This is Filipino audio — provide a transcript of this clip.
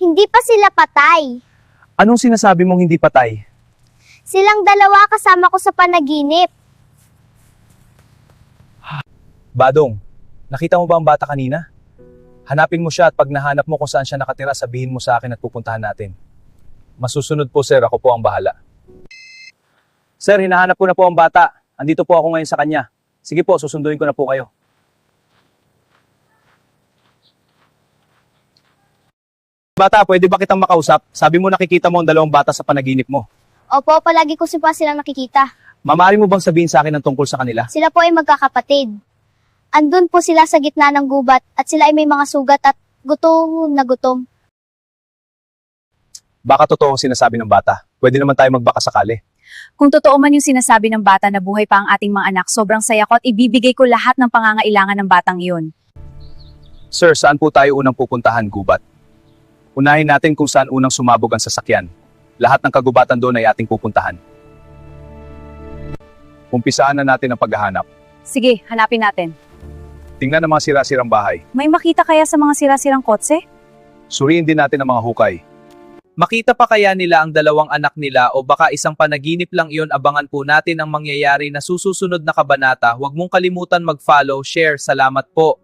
Hindi pa sila patay. Anong sinasabi mong hindi patay? Silang dalawa kasama ko sa panaginip. Badong, nakita mo ba ang bata kanina? Hanapin mo siya at pag nahanap mo kung saan siya nakatira, sabihin mo sa akin at pupuntahan natin. Masusunod po sir, ako po ang bahala. Sir, hinahanap ko na po ang bata. Andito po ako ngayon sa kanya. Sige po, susunduin ko na po kayo. Bata, pwede ba kitang makausap? Sabi mo nakikita mo ang dalawang bata sa panaginip mo. Opo, palagi ko pa silang nakikita. Mamari mo bang sabihin sa akin ang tungkol sa kanila? Sila po ay magkakapatid. Andun po sila sa gitna ng gubat at sila ay may mga sugat at gutom na gutom. Baka totoo ang sinasabi ng bata. Pwede naman tayo magbaka sakali. Kung totoo man yung sinasabi ng bata na buhay pa ang ating mga anak, sobrang saya ko at ibibigay ko lahat ng pangangailangan ng batang iyon. Sir, saan po tayo unang pupuntahan, gubat? Unahin natin kung saan unang sumabog ang sasakyan. Lahat ng kagubatan doon ay ating pupuntahan. Umpisaan na natin ang paghahanap. Sige, hanapin natin. Tingnan ang mga sira-sirang bahay. May makita kaya sa mga sira-sirang kotse? Suriin din natin ang mga hukay. Makita pa kaya nila ang dalawang anak nila o baka isang panaginip lang iyon? Abangan po natin ang mangyayari na susunod na kabanata. Huwag mong kalimutan mag-follow, share. Salamat po.